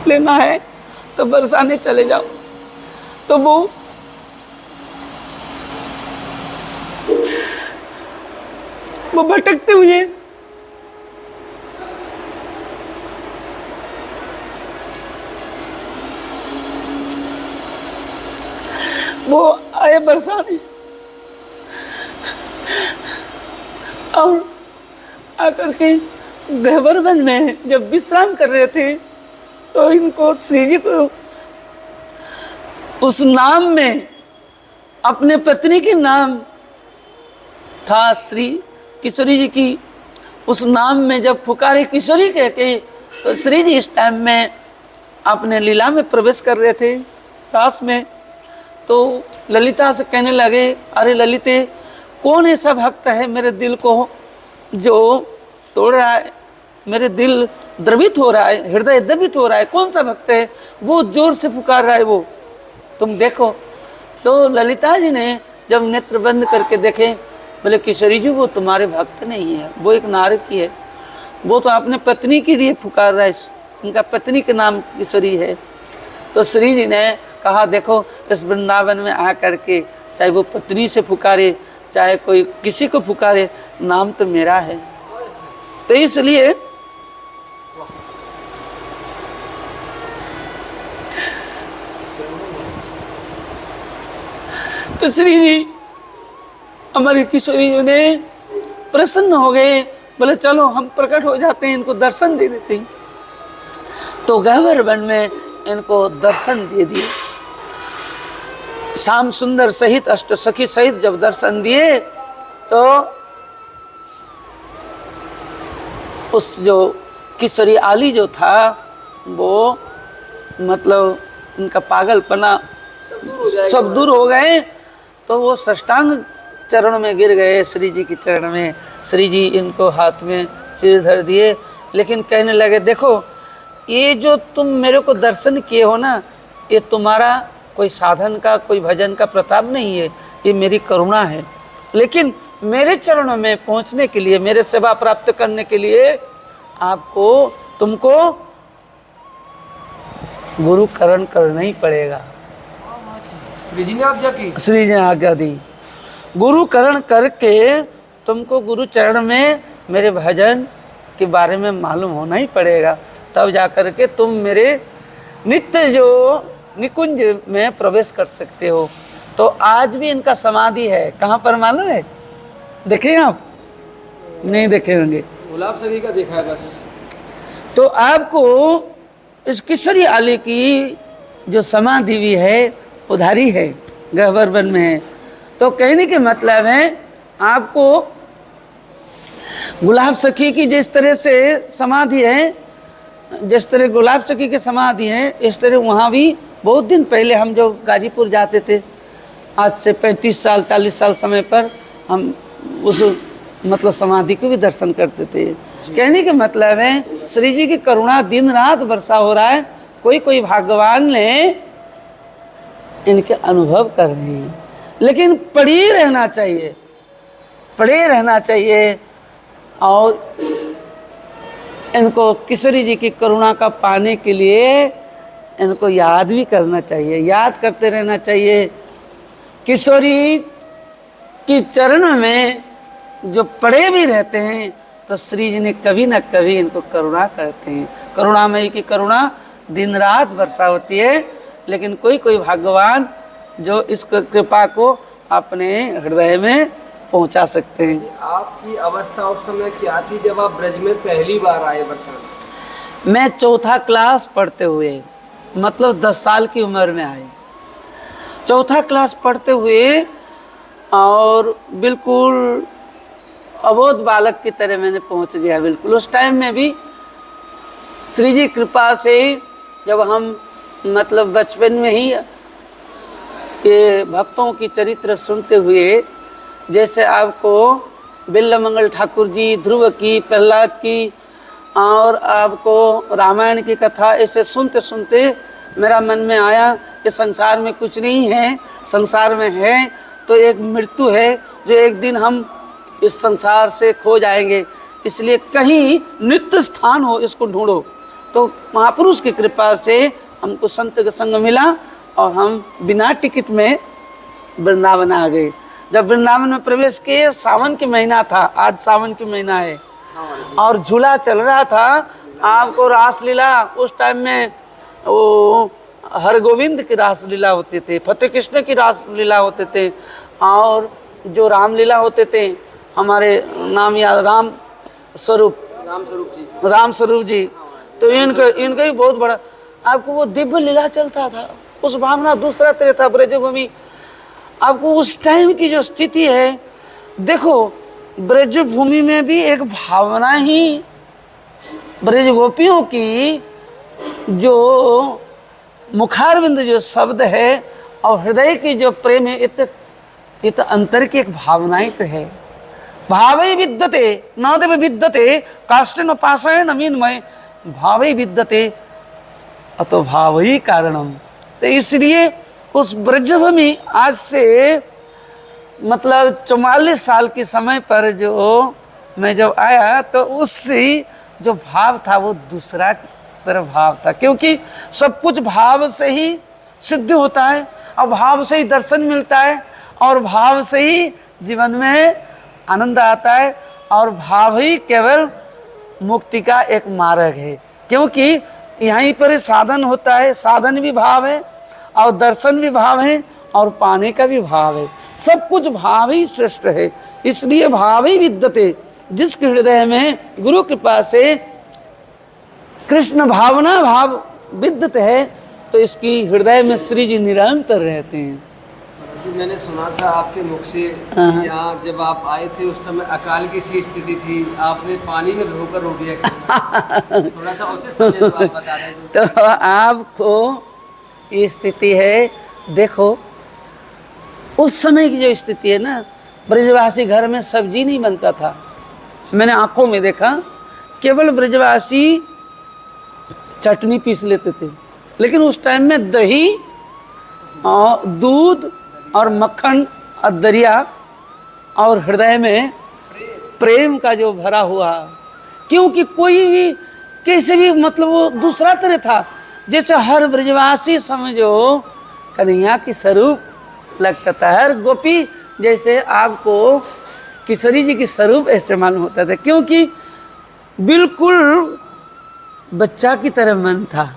लेना है तो बरसाने चले जाओ। तो वो भटकते हुए वो आए बरसाने, और आकर के गहवर वन में जब विश्राम कर रहे थे तो इनको श्री जी को उस नाम में, अपने पत्नी के नाम था श्री किशोरी जी की, उस नाम में जब पुकारे किशोरी कह के, तो श्री जी इस टाइम में अपने लीला में प्रवेश कर रहे थे रास में। तो ललिता से कहने लगे, अरे ललिते, कौन ऐसा भक्त है मेरे दिल को जो तोड़ रहा है, मेरे दिल द्रवित हो रहा है, हृदय द्रवित हो रहा है, कौन सा भक्त है वो जोर से पुकार रहा है, वो तुम देखो। तो ललिता जी ने जब नेत्र बंद करके देखे, बोले किशोरी जी वो तुम्हारे भक्त नहीं है, वो एक नारकी है, वो तो अपने पत्नी के लिए पुकार रहा है, उनका पत्नी के नाम किशोरी है। तो श्री जी ने कहा देखो, इस वृंदावन में आ करके चाहे वो पत्नी से पुकारे चाहे कोई किसी को पुकारे, नाम तो मेरा है। तो इसलिए तो श्री जी हमारी किशोरी जी ने प्रसन्न हो गए, बोले चलो हम प्रकट हो जाते हैं, इनको दर्शन दे देते हैं। तो गहवर वन में इनको दर्शन दे दिए, श्याम सुंदर सहित अष्ट सखी सहित जब दर्शन दिए तो उस जो किशोरी आली जो था वो मतलब उनका पागलपना सब दूर हो गए। तो वो साष्टांग चरण में गिर गए, श्री जी के चरण में। श्री जी इनको हाथ में सिर धर दिए, लेकिन कहने लगे देखो ये जो तुम मेरे को दर्शन किए हो ना, ये तुम्हारा कोई साधन का कोई भजन का प्रताप नहीं है, ये मेरी करुणा है। लेकिन मेरे चरणों में पहुंचने के लिए, मेरे सेवा प्राप्त करने के लिए आपको तुमको गुरुकरण करना ही पड़ेगा। श्री जी ने आज्ञा की, श्री जी ने आज्ञा दी, गुरुकरण करके तुमको गुरु चरण में मेरे भजन के बारे में मालूम होना ही पड़ेगा, तब जाकर के तुम मेरे नित्य जो निकुंज में प्रवेश कर सकते हो। तो आज भी इनका समाधि है, कहाँ पर मालूम है? देखें आप? नहीं देखे होंगे, गुलाब सखी का देखा है बस। तो आपको इस किशोरी आली की जो समाधि भी है उधारी है, गहवर वन में है। तो कहने के मतलब है आपको गुलाब सखी की जिस तरह से समाधि है, जिस तरह गुलाब सखी की समाधि है, इस तरह वहाँ भी बहुत दिन पहले हम जो गाजीपुर जाते थे, आज से 35 साल 40 साल समय पर हम उस मतलब समाधि को भी दर्शन करते थे। कहने के मतलब है श्री जी की करुणा दिन रात वर्षा हो रहा है, कोई कोई भाग्यवान ने इनके अनुभव कर रहे हैं, लेकिन पढ़े रहना चाहिए, पढ़े रहना चाहिए। और इनको किशोरी जी की करुणा का पाने के लिए इनको याद भी करना चाहिए, याद करते रहना चाहिए। किशोरी की चरण में जो पड़े भी रहते हैं तो श्री जी ने कभी न कभी इनको करुणा करते हैं। करुणामयी की करुणा दिन रात वर्षा होती है, लेकिन कोई कोई भगवान जो इस कृपा को अपने हृदय में पहुंचा सकते हैं। आपकी अवस्था उस समय क्या थी जब आप ब्रज में पहली बार आए बरसाने? मैं चौथा क्लास पढ़ते हुए, मतलब 10 साल की उम्र में आए, चौथा क्लास पढ़ते हुए, और बिल्कुल अबोध बालक की तरह मैंने पहुंच गया बिल्कुल। उस टाइम में भी श्री जी कृपा से जब हम मतलब बचपन में ही ये भक्तों की चरित्र सुनते हुए, जैसे आपको बिल्लमंगल ठाकुर जी, ध्रुव की, प्रहलाद की और आपको रामायण की कथा ऐसे सुनते सुनते मेरा मन में आया कि संसार में कुछ नहीं है, संसार में है तो एक मृत्यु है, जो एक दिन हम इस संसार से खो जाएंगे, इसलिए कहीं नित्य स्थान हो इसको ढूंढो। तो महापुरुष की कृपा से हमको संत का संग मिला और हम बिना टिकट में वृंदावन आ गए। जब वृंदावन में प्रवेश किए, सावन की महीना था, आज सावन की महीना है, और झूला चल रहा था। आपको रासलीला उस टाइम में वो हरगोविंद की रासलीला होते थे, फतेह कृष्ण की रासलीला होते थे, और जो रामलीला होते थे, हमारे नाम याद, राम स्वरूप जी, तो इनका भी बहुत बड़ा आपको वो दिव्य लीला चलता था। उस भावना दूसरा तरह था ब्रजभूमि। आपको उस टाइम की जो स्थिति है, देखो ब्रजभूमि में भी एक भावना ही, ब्रज गोपियों की जो मुखारविंद जो शब्द है और हृदय की जो प्रेम है, ये तो अंतर की एक भावनाएं तो है। भावै विद्यते न देव विद्यते काष्ठेन पाषाणेन मीनमय भावै विद्यते अतो भावै कारणम। तो इसलिए उस ब्रजभूमि आज से मतलब 44 साल के समय पर जो मैं जब आया, तो उससे जो भाव था वो दूसरा तरफ भाव था, क्योंकि सब कुछ भाव से ही सिद्ध होता है, और भाव से ही दर्शन मिलता है, और भाव से ही जीवन में आनंद आता है, और भाव ही केवल मुक्ति का एक मार्ग है। क्योंकि यहीं पर साधन होता है, साधन भी भाव है और दर्शन भी भाव है और पाने का भी भाव है, सब कुछ भाव ही श्रेष्ठ है। इसलिए भाव ही विद्यते, जिसके हृदय में गुरु कृपा से कृष्ण भावना भाव विद्यत है, तो इसकी हृदय में श्री जी निरंतर रहते हैं। मैंने सुना था आपके मुख से, यहाँ जब आप आए थे उस समय अकाल की सी स्थिति थी, आपने पानी में भिगोकर रोटियां खाई। थोड़ा सा उचित समझे तो आप बता दें। तो आपको ये स्थिति है, देखो उस समय की जो स्थिति है ना, ब्रजवासी घर में सब्जी नहीं बनता था। मैंने आंखों में देखा, केवल ब्रजवासी चटनी पीस लेते थे, लेकिन उस टाइम में दही और दूध और मक्खन और दरिया और हृदय में प्रेम का जो भरा हुआ, क्योंकि कोई भी कैसे भी मतलब वो दूसरा तरह था। जैसे हर ब्रजवासी समझो कन्हैया की स्वरूप लगता था, हर गोपी जैसे आपको किशोरी जी की स्वरूप ऐसे मालूम होता था, क्योंकि बिल्कुल बच्चा की तरह मन था।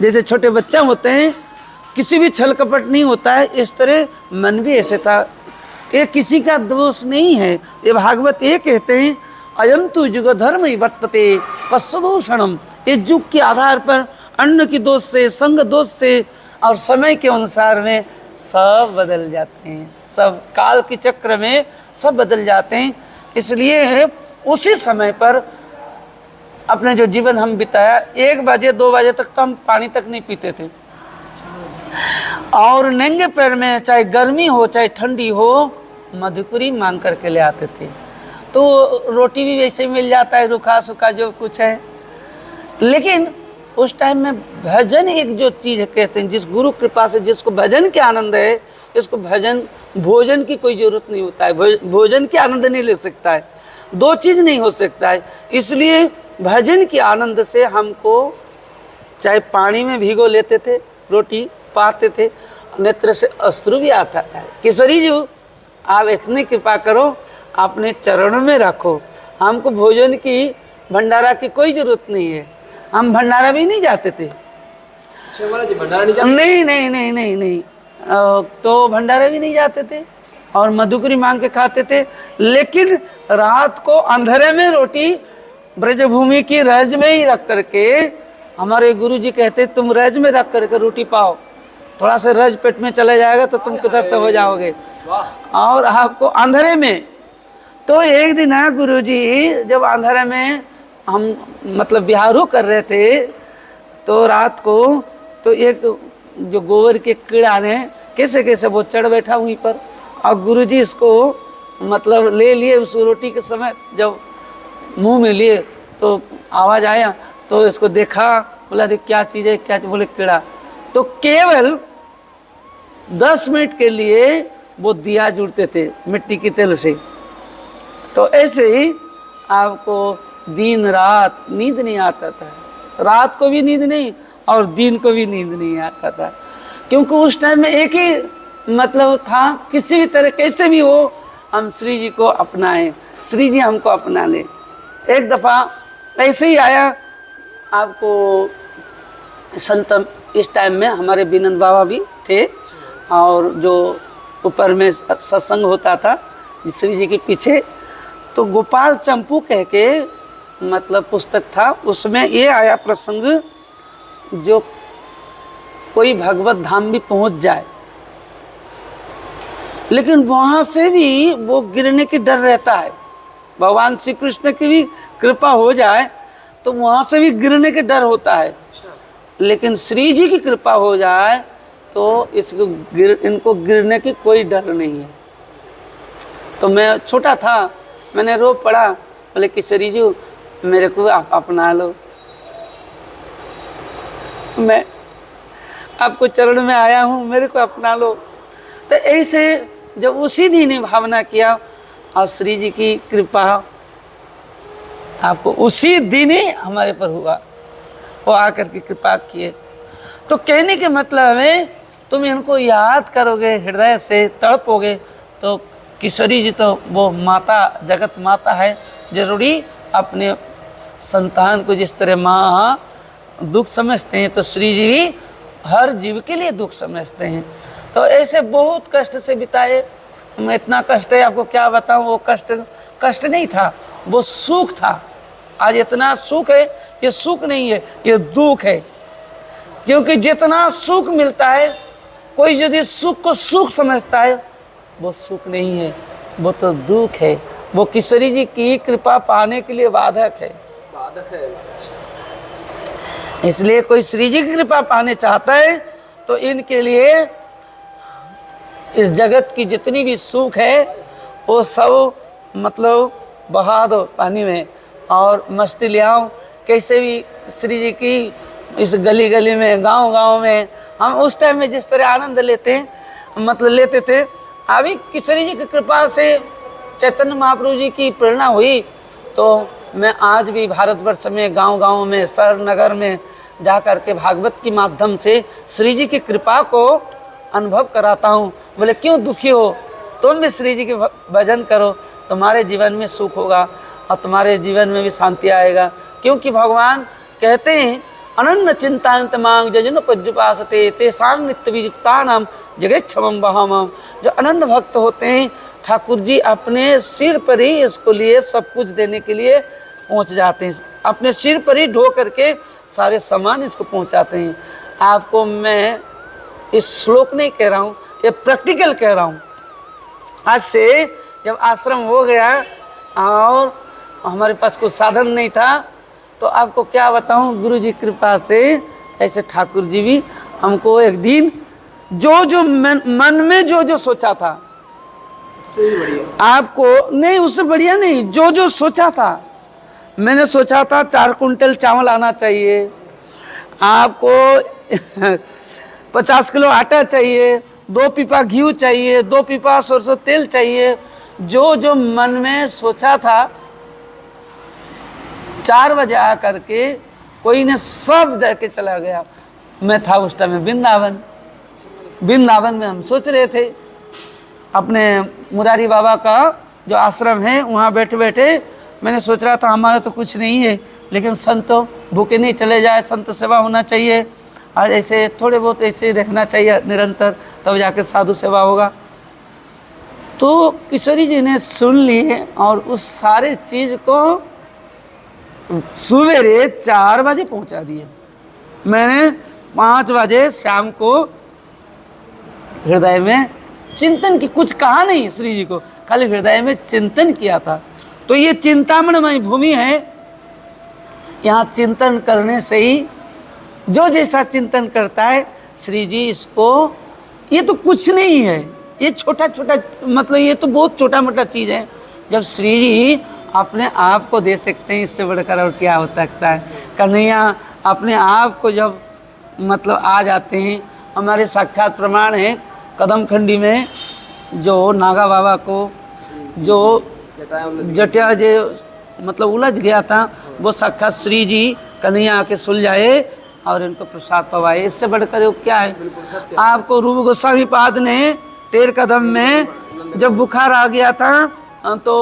जैसे छोटे बच्चा होते हैं, किसी भी छल कपट नहीं होता है, इस तरह मन भी ऐसे था। ये किसी का दोष नहीं है, ये भागवत ये कहते हैं, अयम तु युग धर्म ही वर्तते कस्सदोषणम। ये युग के आधार पर अन्न की दोष से, संग दोष से और समय के अनुसार में सब बदल जाते हैं, सब काल के चक्र में सब बदल जाते हैं। इसलिए उसी समय पर अपने जो जीवन हम बिताया, 1 बजे 2 बजे तक तो हम पानी तक नहीं पीते थे, और नंगे पैर में चाहे गर्मी हो चाहे ठंडी हो मधुपुरी मांग करके ले आते थे। तो रोटी भी वैसे ही मिल जाता है, रूखा सूखा जो कुछ है। लेकिन उस टाइम में भजन एक जो चीज़ कहते हैं, जिस गुरु कृपा से जिसको भजन के आनंद है, इसको भजन भोजन की कोई ज़रूरत नहीं होता है, भोजन के आनंद नहीं ले सकता है, 2 चीज़ नहीं हो सकता है। इसलिए भजन के आनंद से हमको चाहे पानी में भिगो लेते थे, रोटी पाते थे, नेत्र से अश्रु भी आता था। किशोरी जी आप इतनी कृपा करो, अपने चरणों में रखो, हमको भोजन की भंडारा की कोई ज़रूरत नहीं है। हम भंडारा भी नहीं जाते थे। भंडारा नहीं जाते? नहीं, तो भंडारा भी नहीं जाते थे और मधुकरी मांग के खाते थे। लेकिन रात को अंधेरे में रोटी ब्रजभूमि की रज में ही रख करके, हमारे गुरुजी कहते तुम रज में रख करके रोटी पाओ, थोड़ा सा रज पेट में चला जाएगा तो तुम कृतर्थ हो जाओगे, और आपको अंधेरे में। तो एक दिन है गुरुजी, जब अंधेरे में हम मतलब बिहारू कर रहे थे, तो रात को तो एक जो गोबर के कीड़ा ने कैसे कैसे वो चढ़ बैठा वहीं पर, और गुरुजी इसको मतलब ले लिए। उस रोटी के समय जब मुंह में लिए तो आवाज़ आया, तो इसको देखा, बोला अरे क्या चीज़ है, क्या चीज़? बोले कीड़ा। तो केवल 10 मिनट के लिए वो दिया जुड़ते थे मिट्टी की तेल से। तो ऐसे ही आपको दिन रात नींद नहीं आता था, रात को भी नींद नहीं और दिन को भी नींद नहीं आता था, क्योंकि उस टाइम में एक ही मतलब था, किसी भी तरह कैसे भी हो हम श्री जी को अपनाएं, श्री जी हमको अपना ले। एक दफ़ा ऐसे ही आया, आपको संत इस टाइम में हमारे बिनंद बाबा भी थे, और जो ऊपर में सत्संग होता था श्री जी के पीछे, तो गोपाल चंपू कह के मतलब पुस्तक था, उसमें ये आया प्रसंग, जो कोई भगवत धाम भी पहुंच जाए लेकिन वहाँ से भी वो गिरने की डर रहता है। भगवान श्री कृष्ण की भी कृपा हो जाए तो वहाँ से भी गिरने के डर होता है, लेकिन श्री जी की कृपा हो जाए तो इनको गिरने की कोई डर नहीं है। तो मैं छोटा था, मैंने रो पड़ा, बोले कि श्री जी मेरे को आप अपना लो, मैं आपको चरण में आया हूँ, मेरे को अपना लो। तो ऐसे जब उसी दिन ही भावना किया और श्री जी की कृपा आपको उसी दिन ही हमारे पर हुआ, वो आकर के कृपा किए। तो कहने के मतलब है तुम इनको याद करोगे, हृदय से तड़पोगे, तो किशोरी जी तो वो माता, जगत माता है, जरूरी अपने संतान को जिस तरह माँ दुख समझते हैं तो श्री जी भी हर जीव के लिए दुख समझते हैं। तो ऐसे बहुत कष्ट से बिताए, मैं इतना कष्ट है आपको क्या बताऊं, वो कष्ट नहीं था, वो सुख था। आज इतना सुख है, ये सुख नहीं है, ये दुख है, क्योंकि जितना सुख मिलता है, कोई यदि सुख को सुख समझता है, वो सुख नहीं है, वो तो दुख है, वो किशोरी जी की कृपा पाने के लिए बाधक है। इसलिए कोई श्री जी की कृपा पाने चाहता है तो इनके लिए इस जगत की जितनी भी सुख है वो सब मतलब बहा दो पानी में और मस्ती ले आओ। कैसे भी श्री जी की इस गली गली में, गांव गांव में हम उस टाइम में जिस तरह आनंद लेते हैं, मतलब लेते थे, अभी किशोरी जी की कृपा से चैतन्य महाप्रभु जी की प्रेरणा हुई तो मैं आज भी भारतवर्ष में गांव गांव में, शहर नगर में जा कर के भागवत के माध्यम से श्री जी की कृपा को अनुभव कराता हूँ। बोले क्यों दुखी हो, तुम भी श्री जी के भजन करो, तुम्हारे जीवन में सुख होगा और तुम्हारे जीवन में भी शांति आएगा। क्योंकि भगवान कहते हैं अनन्य चिंतान्त मांग जजन पज्जुपासते तेसांग नित्य वियुक्ता नाम जगेक्षमम बहामम। जो अनन्य भक्त होते हैं, ठाकुर जी अपने सिर पर ही इसको लिए सब कुछ देने के लिए पहुंच जाते हैं, अपने सिर पर ही ढो करके सारे सामान इसको पहुंचाते हैं। आपको मैं इस श्लोक नहीं कह रहा हूँ, ये प्रैक्टिकल कह रहा हूँ। आज से जब आश्रम हो गया और हमारे पास कुछ साधन नहीं था तो आपको क्या बताऊँ, गुरु जी कृपा से ऐसे ठाकुर जी भी हमको एक दिन जो मन में जो सोचा था, आपको नहीं उससे बढ़िया नहीं, जो सोचा था, मैंने सोचा था 4 कुंटल चावल आना चाहिए, आपको 50 किलो आटा चाहिए, 2 पीपा घी चाहिए, 2 पीपा सरसों तेल चाहिए, जो मन में सोचा था 4 बजे आकर के कोई ने सब दे के चला गया। मैं था उस टाइम में वृंदावन में हम सोच रहे थे अपने मुरारी बाबा का जो आश्रम है वहाँ बैठे बैठे मैंने सोच रहा था हमारा तो कुछ नहीं है, लेकिन संत भूखे नहीं चले जाए, संत सेवा होना चाहिए, आज ऐसे थोड़े बहुत ऐसे रहना चाहिए निरंतर, तब जाकर साधु सेवा होगा। तो किशोरी जी ने सुन लिए और उस सारे चीज़ को सवेरे 4 बजे पहुंचा दिए। मैंने 5 बजे शाम को हृदय में चिंतन की, कुछ कहा नहीं श्री जी को, खाली हृदय में चिंतन किया था। तो ये चिंतामणमय भूमि है, यहाँ चिंतन करने से ही जो जैसा चिंतन करता है श्री जी इसको, ये तो कुछ नहीं है, ये छोटा छोटा मतलब ये तो बहुत छोटा मोटा चीज़ है। जब श्री जी अपने आप को दे सकते हैं, इससे बढ़कर और क्या हो सकता है। कन्हैया अपने आप को जब मतलब आ जाते हैं, हमारे साक्षात प्रमाण है कदम खंडी में जो नागा बाबा को जो जटिया जो मतलब उलझ गया था, वो साक्षात श्री जी कन्हैया आके सुलझाए और इनको प्रसाद पवाए। इससे बढ़कर वो क्या है? बिल्कुल सत्य। आपको रूप गोस्वामी पाद ने तेर कदम में जब बुखार आ गया था तो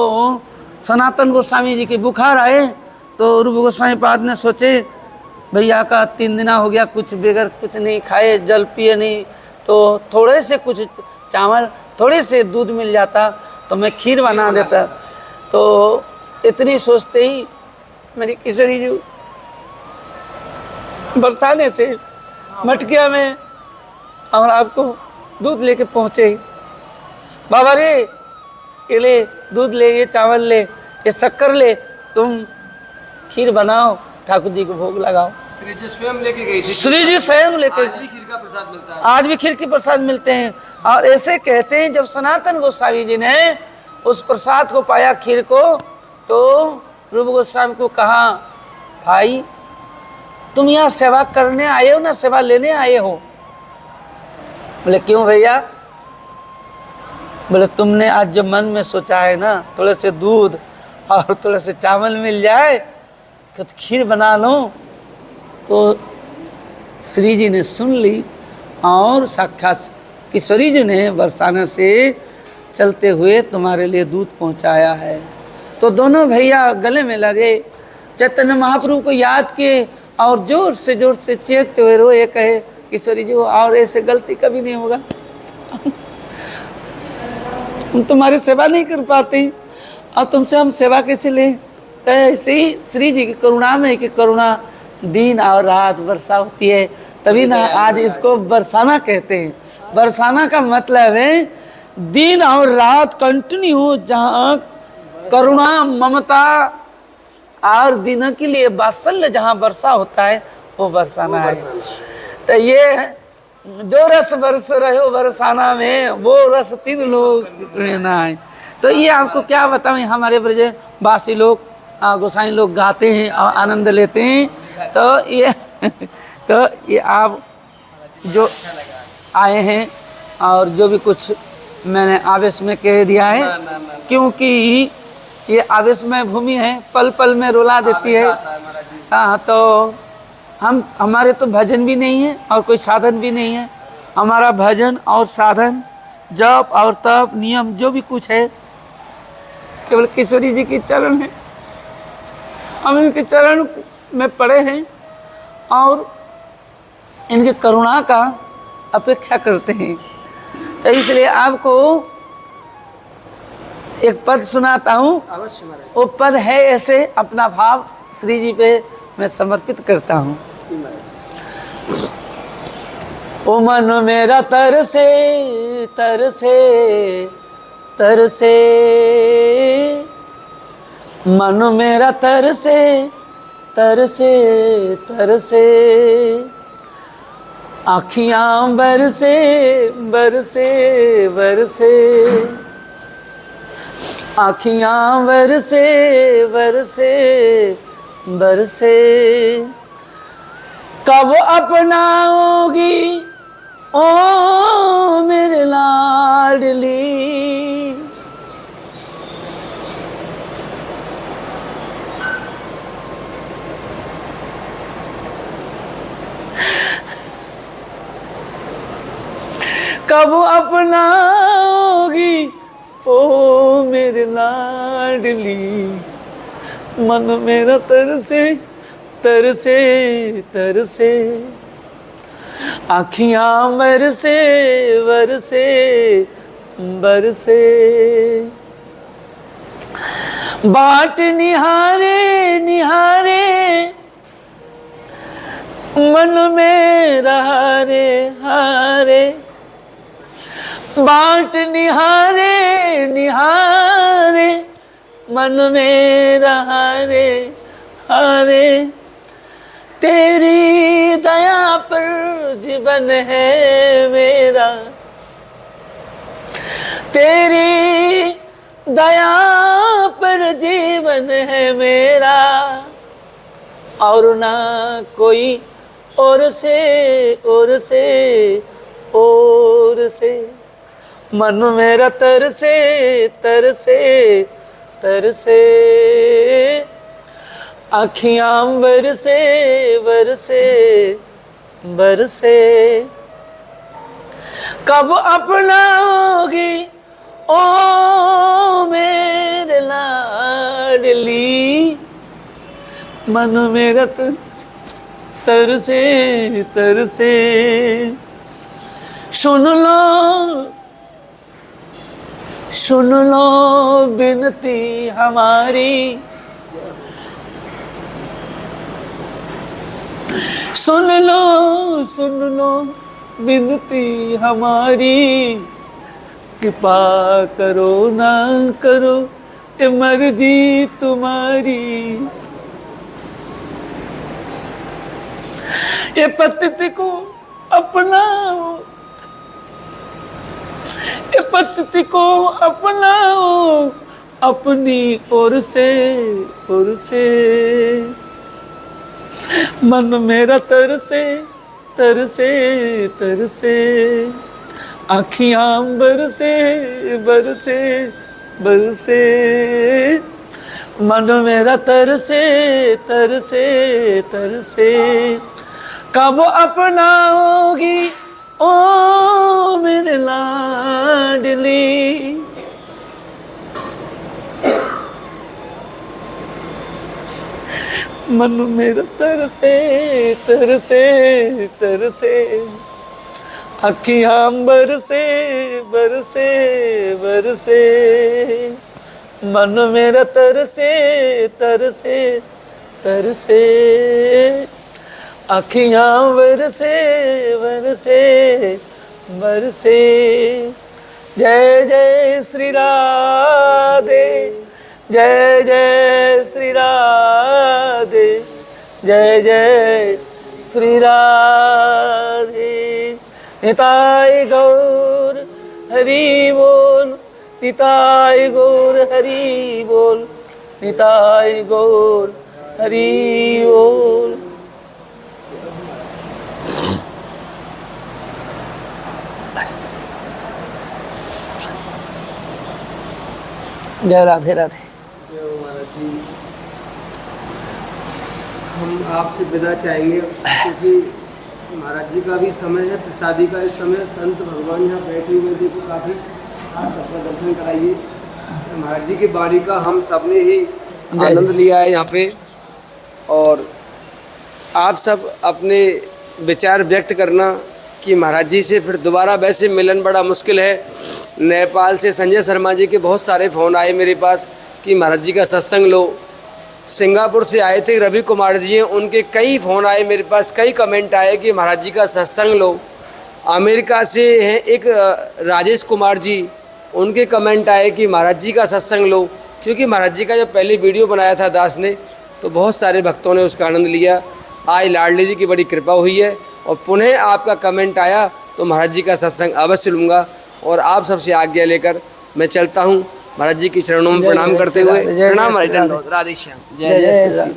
सनातन गोस्वामी जी की बुखार आए तो रूप गोस्वामी पाद ने सोचे भैया का 3 दिन हो गया कुछ बगैर कुछ नहीं खाए, जल पिए नहीं, तो थोड़े से कुछ चावल थोड़े से दूध मिल जाता तो मैं खीर बना देता। तो इतनी सोचते ही मेरी किशोरी जी बरसाने से मटकिया में और आपको दूध लेके पहुँचे। बाबा रे ये ले दूध ले, ये चावल ले, ये शक्कर ले, तुम खीर बनाओ, ठाकुर जी को भोग लगाओ। श्री जी स्वयं लेके गई थी। श्री जी स्वयं लेके, आज भी खीर का प्रसाद मिलता है। आज भी खीर के प्रसाद मिलते हैं। और ऐसे कहते हैं जब सनातन गोस्वामी जी ने उस प्रसाद को पाया खीर को, तो रूप गोस्वामी को कहा भाई तुम यहाँ सेवा करने आए हो ना सेवा लेने आए हो? बोले क्यों भैया? बोले तुमने आज जो मन में सोचा है ना थोड़े से दूध और थोड़े से चावल मिल जाए तो खीर बना लो। तो श्री जी ने सुन ली और साक्षात किशोरी जी ने बरसाना से चलते हुए तुम्हारे लिए दूध पहुंचाया है। तो दोनों भैया गले में लगे, चैतन्य महाप्रभु को याद किए और जोर से चीखते हुए रोए, कहे किशोरी जी और ऐसे गलती कभी नहीं होगा, हम तुम्हारी सेवा नहीं कर पाते और तुमसे हम सेवा कैसे लें? तो ऐसे ही श्री जी की करुणा में कि करुणा दिन और रात वर्षा होती है, तभी ना आज इसको बरसाना कहते हैं। बरसाना का मतलब है दिन और रात कंटिन्यू, जहाँ करुणा ममता और दिनों के लिए वात्सल्य जहाँ वर्षा होता है वो बरसाना है। तो ये जो रस बरस रहे हो बरसाना में वो रस 3 लोग लेना है। तो ये आपको क्या बताएं, हमारे ब्रजवासी लोग गोसाई लोग गाते हैं और आनंद लेते हैं। तो ये आप जो आए हैं और जो भी कुछ मैंने आवेश में कह दिया है, क्योंकि ये आवेशमय भूमि है, पल पल में रुला देती है। हाँ, तो हमारे तो भजन भी नहीं है और कोई साधन भी नहीं है। हमारा भजन और साधन, जप और तप, नियम जो भी कुछ है केवल किशोरी जी के चरण है। हम इनके चरण में पड़े हैं और इनके करुणा का अपेक्षा करते हैं। तो इसलिए आपको एक पद सुनाता हूँ। अवश्य महाराज। वो पद है ऐसे, अपना भाव श्री जी पे मैं समर्पित करता हूँ। जी महाराज। ओ मन मेरा तरसे तरसे तरसे, मन मेरा तरसे तरसे तरसे, आँखियाँ बरसे बरसे बरसे, आँखियाँ बरसे बरसे बरसे, कब अपनाओगी ओ मेरे लाडली, कब अपनाओगी ओ मेरे लाडली, मन मेरा तरसे तरसे तरसे, आँखियाँ बरसे बरसे बरसे, बाट निहारे निहारे, मन में हारे हारे, बाट निहारे निहारे, मन में हारे हारे, तेरी दया पर जीवन है मेरा, तेरी दया पर जीवन है मेरा, और ना कोई और से और से और से, मन मेरा तरसे तरसे तरसे, आखियां बरसे बरसे बरसे, कब अपनाओगी ओ मेरे लाडली, मन मेरा तरसे तरसे। सुन लो बिनती हमारी, सुन लो बिनती हमारी, कृपा करो ना करो ये मर्जी तुम्हारी। ये पतित को अपनाओ, ये पतित को अपनाओ अपनी ओर से मन मेरा तरसे तरसे तरसे, आखियां बरसे बरसे बरसे, मन मेरा तरसे तरसे तरसे, कब अपनाओगी ओ मेरे लाडली। मन मेरा तरसे तरसे तरसे, अखियां बरसे बरसे बरसे, मन मेरा तरसे तरसे तरसे, अखियां बरसे बरसे बरसे। जय जय श्री राधे, जय जय श्री राधे, जय जय श्री राधे। निताय गौर हरि बोल, निताय गौर हरि बोल, निताय गौर हरि बोल। जय राधे राधे। जय हो महाराज जी। हम आपसे विदा चाहेंगे क्योंकि महाराज जी का भी समय है, प्रसादी का इस समय संत भगवान यहाँ बैठे हुए देखो काफ़ी, आप सबका दर्शन कराइए। महाराज जी की वाणी का हम सब ने ही आनंद लिया है यहाँ पे, और आप सब अपने विचार व्यक्त करना कि महाराज जी से फिर दोबारा वैसे मिलन बड़ा मुश्किल है। नेपाल से संजय शर्मा जी के बहुत सारे फ़ोन आए मेरे पास कि महाराज जी का सत्संग लो। सिंगापुर से आए थे रवि कुमार जी हैं, उनके कई फ़ोन आए मेरे पास, कई कमेंट आए कि महाराज जी का सत्संग लो। अमेरिका से हैं एक राजेश कुमार जी, उनके कमेंट आए कि महाराज जी का सत्संग लो, क्योंकि महाराज जी का जब पहले वीडियो बनाया था दास ने तो बहुत सारे भक्तों ने उसका आनंद लिया। आज लाडली जी की बड़ी कृपा हुई है और पुनः आपका कमेंट आया तो महाराज जी का सत्संग अवश्य लूँगा। और आप सबसे आज्ञा लेकर मैं चलता हूँ, महाराज जी के चरणों में प्रणाम करते हुए। प्रणाम, राधे श्याम। जय जय श्री राम।